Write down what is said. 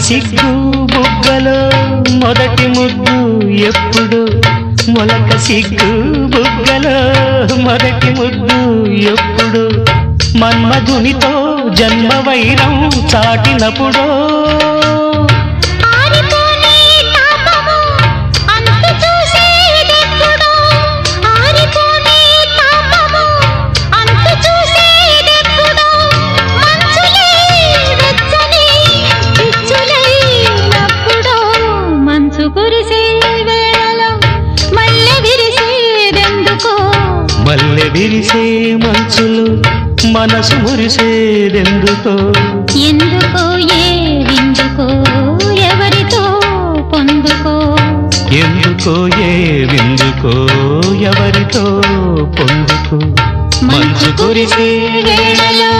సిగ్గు బుగ్గలో మొదటి ముద్దు ఎప్పుడు మొలక సిగ్గు బుగ్గలో మొదటి ముద్దు ఎప్పుడు మన్మధునితో జన్మ వైరం చాటినప్పుడు మల్లె విరిసే మంచులు మనసు మురిసేదెందుకో ఎందుకో ఏ విందుకో ఎవరితో పొందుకో ఎందుకో ఏ విందుకో ఎవరితో పొందుకో మంచు కురిసే వేళలో